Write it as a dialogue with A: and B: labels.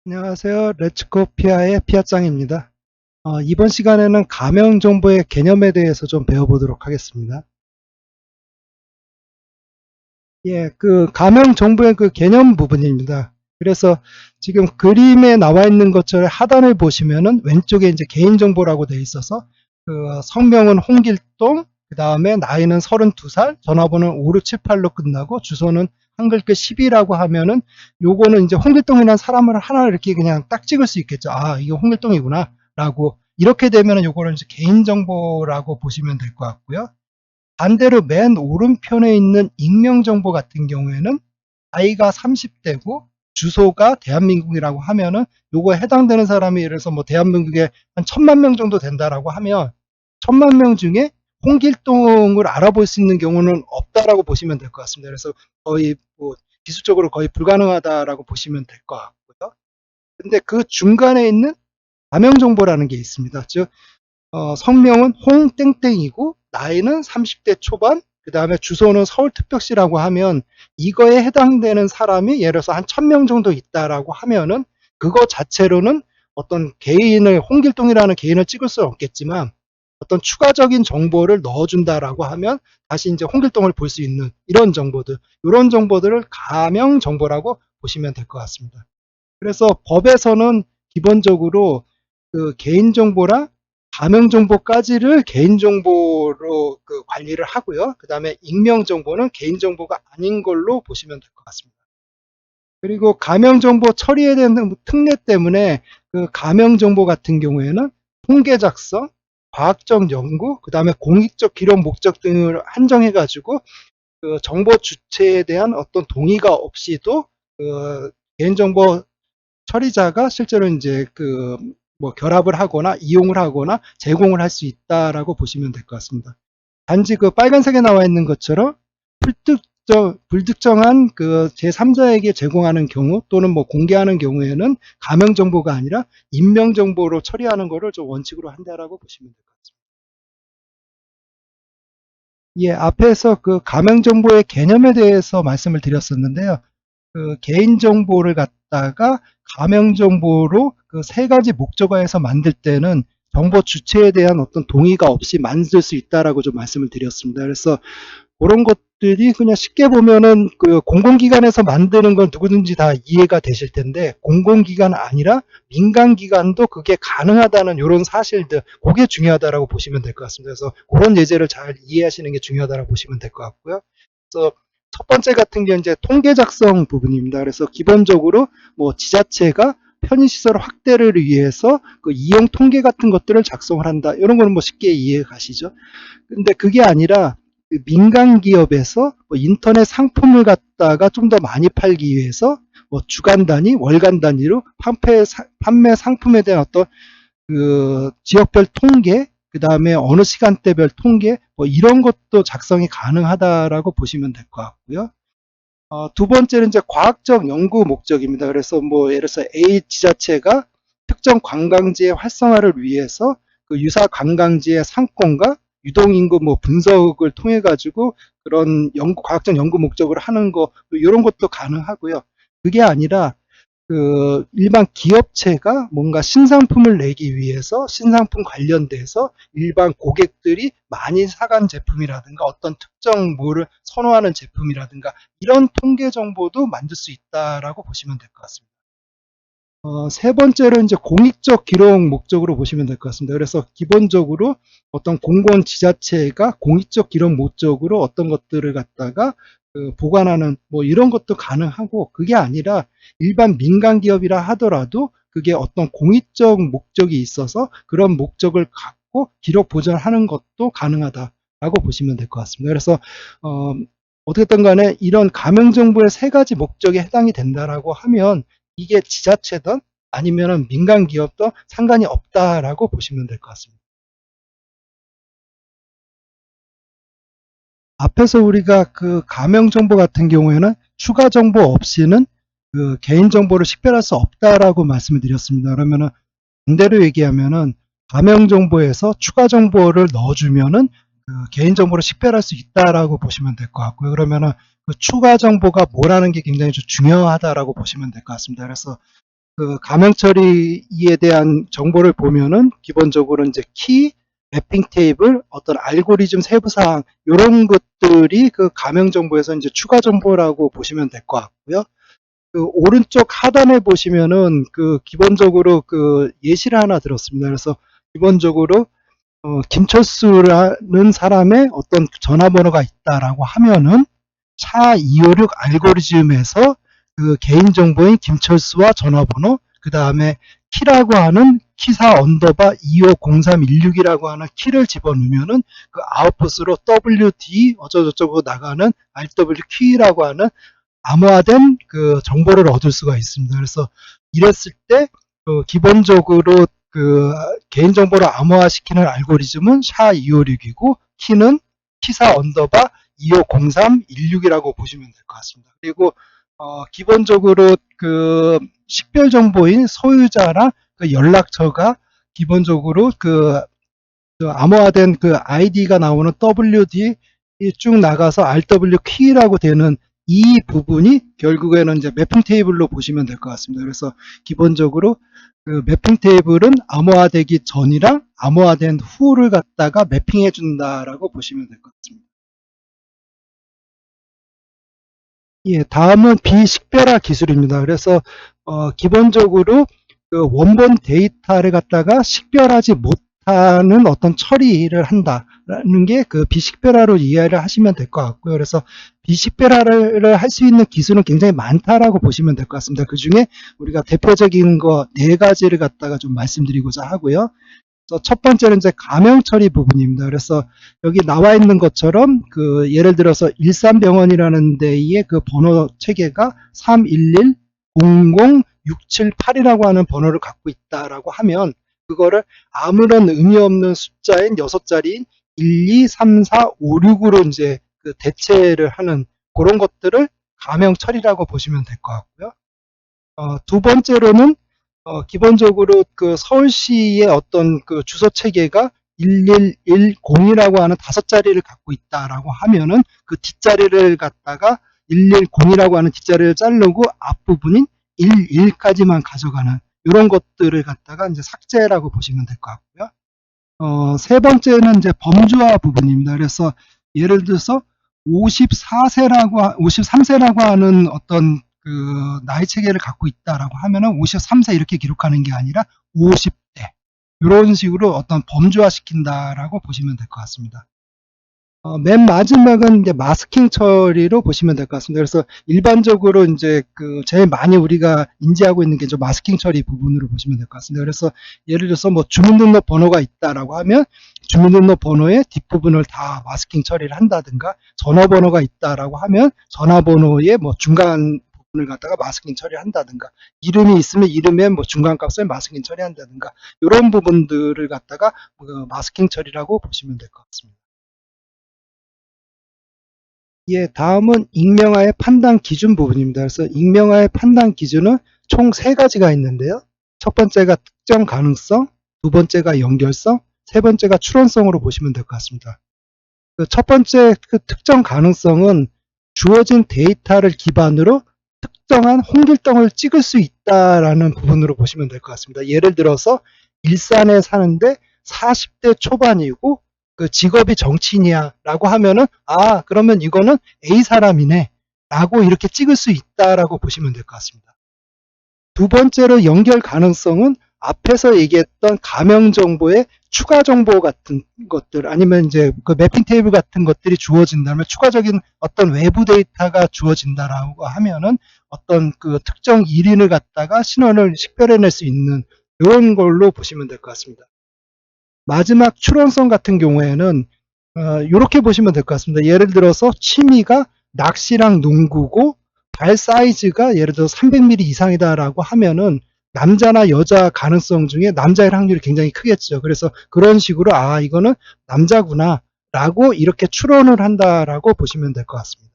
A: 안녕하세요. 레츠코피아의 피아짱입니다. 이번 시간에는 가명 정보의 개념에 대해서 좀 배워보도록 하겠습니다. 예, 그 가명 정보의 그 개념 부분입니다. 그래서 지금 그림에 나와 있는 것처럼 하단을 보시면은 왼쪽에 이제 개인정보라고 되어 있어서 그 성명은 홍길동, 그 다음에 나이는 32살, 전화번호는 5678로 끝나고 주소는 한글귀 10이라고 하면은 요거는 이제 홍길동이라는 사람을 하나 이렇게 그냥 딱 찍을 수 있겠죠. 아, 이거 홍길동이구나. 라고. 이렇게 되면은 요거는 이제 개인정보라고 보시면 될 것 같고요. 반대로 맨 오른편에 있는 익명정보 같은 경우에는 나이가 30대고 주소가 대한민국이라고 하면은 요거에 해당되는 사람이 예를 들어서 뭐 대한민국에 한 1000만 명 정도 된다라고 하면 1000만 명 중에 홍길동을 알아볼 수 있는 경우는 없다라고 보시면 될 것 같습니다. 그래서 거의 뭐 기술적으로 거의 불가능하다라고 보시면 될 것 같고요. 근데 그 중간에 있는 가명정보라는 게 있습니다. 즉 성명은 홍땡땡이고 나이는 30대 초반, 그 다음에 주소는 서울특별시라고 하면 이거에 해당되는 사람이 예를 들어서 한 1000명 정도 있다라고 하면은 그거 자체로는 어떤 개인을 홍길동이라는 개인을 찍을 수는 없겠지만 어떤 추가적인 정보를 넣어준다라고 하면 다시 이제 홍길동을 볼 수 있는 이런 정보들, 이런 정보들을 가명 정보라고 보시면 될 것 같습니다. 그래서 법에서는 기본적으로 그 개인정보랑 가명정보까지를 개인정보로 그 관리를 하고요. 그 다음에 익명정보는 개인정보가 아닌 걸로 보시면 될 것 같습니다. 그리고 가명정보 처리에 대한 특례 때문에 그 가명정보 같은 경우에는 통계 작성, 과학적 연구, 그 다음에 공익적 기록 목적 등을 한정해가지고 그 정보 주체에 대한 어떤 동의가 없이도 그 개인정보 처리자가 실제로 이제 그 뭐 결합을 하거나 이용을 하거나 제공을 할 수 있다라고 보시면 될 것 같습니다. 단지 그 빨간색에 나와 있는 것처럼 불특정한 그 제3자에게 제공하는 경우 또는 뭐 공개하는 경우에는 가명 정보가 아니라 인명 정보로 처리하는 것을 좀 원칙으로 한다라고 보시면 될 것 같습니다. 예, 앞에서 그 가명 정보의 개념에 대해서 말씀을 드렸었는데요. 그 개인정보를 갖다가 가명정보로 그 세 가지 목적어에서 만들 때는 정보 주체에 대한 어떤 동의가 없이 만들 수 있다라고 좀 말씀을 드렸습니다. 그래서 그런 것들이 그냥 쉽게 보면은 그 공공기관에서 만드는 건 누구든지 다 이해가 되실 텐데 공공기관 아니라 민간기관도 그게 가능하다는 이런 사실들, 그게 중요하다라고 보시면 될 것 같습니다. 그래서 그런 예제를 잘 이해하시는 게 중요하다라고 보시면 될 것 같고요. 그래서 첫 번째 같은 게 이제 통계 작성 부분입니다. 그래서 기본적으로 뭐 지자체가 편의시설 확대를 위해서 그 이용 통계 같은 것들을 작성을 한다. 이런 거는 뭐 쉽게 이해 가시죠? 근데 그게 아니라 그 민간 기업에서 뭐 인터넷 상품을 갖다가 좀 더 많이 팔기 위해서 뭐 주간 단위, 월간 단위로 판매 상품에 대한 어떤 그 지역별 통계, 그 다음에 어느 시간대별 통계, 뭐 이런 것도 작성이 가능하다라고 보시면 될 것 같고요. 두 번째는 이제 과학적 연구 목적입니다. 그래서 뭐 예를 들어서 A 지자체가 특정 관광지의 활성화를 위해서 그 유사 관광지의 상권과 유동인구 뭐 분석을 통해 가지고 그런 과학적 연구 목적으로 하는 거 이런 것도 가능하고요. 그게 아니라 그 일반 기업체가 뭔가 신상품을 내기 위해서 신상품 관련돼서 일반 고객들이 많이 사간 제품이라든가 어떤 특정 뭐를 선호하는 제품이라든가 이런 통계 정보도 만들 수 있다라고 보시면 될 것 같습니다. 세 번째로 이제 공익적 기록 목적으로 보시면 될 것 같습니다. 그래서 기본적으로 어떤 공공 지자체가 공익적 기록 목적으로 어떤 것들을 갖다가 그 보관하는 뭐 이런 것도 가능하고 그게 아니라 일반 민간 기업이라 하더라도 그게 어떤 공익적 목적이 있어서 그런 목적을 갖고 기록 보존하는 것도 가능하다라고 보시면 될 것 같습니다. 그래서 어, 어떻든 간에 이런 가명 정보의 세 가지 목적에 해당이 된다라고 하면 이게 지자체든 아니면은 민간 기업도 상관이 없다라고 보시면 될 것 같습니다. 앞에서 우리가 그 가명 정보 같은 경우에는 추가 정보 없이는 그 개인 정보를 식별할 수 없다라고 말씀을 드렸습니다. 그러면은 반대로 얘기하면은 가명 정보에서 추가 정보를 넣어주면은 그 개인 정보를 식별할 수 있다라고 보시면 될 것 같고요. 그러면은 그 추가 정보가 뭐라는 게 굉장히 좀 중요하다라고 보시면 될 것 같습니다. 그래서 그 가명 처리에 대한 정보를 보면은 기본적으로 이제 키, 매핑 테이블, 어떤 알고리즘 세부사항 이런 것들이 그 가명 정보에서 이제 추가 정보라고 보시면 될 것 같고요. 그 오른쪽 하단에 보시면은 그 기본적으로 그 예시를 하나 들었습니다. 그래서 기본적으로 김철수라는 사람의 어떤 전화번호가 있다라고 하면은 차256 알고리즘에서 그 개인정보인 김철수와 전화번호, 그 다음에 키라고 하는 키사 언더바 250316이라고 하는 키를 집어넣으면은 그 아웃풋으로 WD 어쩌고저쩌고 나가는 RWQ라고 하는 암호화된 그 정보를 얻을 수가 있습니다. 그래서 이랬을 때 기본적으로 그 개인정보를 암호화시키는 알고리즘은 샤256이고 키는 키사 언더바 250316이라고 보시면 될 것 같습니다. 그리고 기본적으로 그 식별 정보인 소유자랑 그 연락처가 기본적으로 그 암호화된 그 아이디가 나오는 WD 쭉 나가서 RW 키라고 되는 이 부분이 결국에는 이제 매핑 테이블로 보시면 될 것 같습니다. 그래서 기본적으로 그 매핑 테이블은 암호화되기 전이랑 암호화된 후를 갖다가 매핑해 준다라고 보시면 될 것 같습니다. 예, 다음은 비식별화 기술입니다. 그래서 기본적으로 그 원본 데이터를 갖다가 식별하지 못하는 어떤 처리를 한다라는 게 그 비식별화로 이해를 하시면 될 것 같고요. 그래서 비식별화를 할 수 있는 기술은 굉장히 많다라고 보시면 될 것 같습니다. 그 중에 우리가 대표적인 거 네 가지를 갖다가 좀 말씀드리고자 하고요. 그래서 첫 번째는 이제 가명 처리 부분입니다. 그래서 여기 나와 있는 것처럼 그 예를 들어서 일산병원이라는 데의 그 번호 체계가 311-00678이라고 하는 번호를 갖고 있다라고 하면 그거를 아무런 의미 없는 숫자인 6자리인 1, 2, 3, 4, 5, 6으로 이제 그 대체를 하는 그런 것들을 가명 처리라고 보시면 될 것 같고요. 두 번째로는 기본적으로 그 서울시의 어떤 그 주소 체계가 1110이라고 하는 5자리를 갖고 있다라고 하면은 그 뒷자리를 갖다가 110이라고 하는 뒷자리를 자르고 앞부분인 11까지만 가져가는 이런 것들을 갖다가 이제 삭제라고 보시면 될 것 같고요. 세 번째는 이제 범주화 부분입니다. 그래서 예를 들어서 53세라고 하는 어떤 그 나이 체계를 갖고 있다라고 하면은 53세 이렇게 기록하는 게 아니라 50대 이런 식으로 어떤 범주화 시킨다라고 보시면 될 것 같습니다. 맨 마지막은 이제 마스킹 처리로 보시면 될 것 같습니다. 그래서 일반적으로 이제 그 제일 많이 우리가 인지하고 있는 게 좀 마스킹 처리 부분으로 보시면 될 것 같습니다. 그래서 예를 들어서 뭐 주민등록 번호가 있다라고 하면 주민등록 번호의 뒷부분을 다 마스킹 처리를 한다든가 전화번호가 있다라고 하면 전화번호의 뭐 중간 부분을 갖다가 마스킹 처리를 한다든가 이름이 있으면 이름의 뭐 중간 값을 마스킹 처리한다든가 이런 부분들을 갖다가 마스킹 처리라고 보시면 될 것 같습니다. 예, 다음은 익명화의 판단 기준 부분입니다. 그래서 익명화의 판단 기준은 총 세 가지가 있는데요. 첫 번째가 특정 가능성, 두 번째가 연결성, 세 번째가 추론성으로 보시면 될 것 같습니다. 그 첫 번째 그 특정 가능성은 주어진 데이터를 기반으로 특정한 홍길동을 찍을 수 있다라는 부분으로 보시면 될 것 같습니다. 예를 들어서 일산에 사는데 40대 초반이고 그 직업이 정치인이야 라고 하면은 그러면 이거는 A 사람이네 라고 이렇게 찍을 수 있다라고 보시면 될 것 같습니다. 두 번째로 연결 가능성은 앞에서 얘기했던 가명 정보의 추가 정보 같은 것들 아니면 이제 그 매핑 테이블 같은 것들이 주어진다면 추가적인 어떤 외부 데이터가 주어진다라고 하면은 어떤 그 특정 일인을 갖다가 신원을 식별해낼 수 있는 이런 걸로 보시면 될 것 같습니다. 마지막 추론성 같은 경우에는 이렇게 보시면 될 것 같습니다. 예를 들어서 취미가 낚시랑 농구고 발 사이즈가 예를 들어 300mm 이상이다라고 하면은 남자나 여자 가능성 중에 남자일 확률이 굉장히 크겠죠. 그래서 그런 식으로 이거는 남자구나 라고 이렇게 추론을 한다라고 보시면 될 것 같습니다.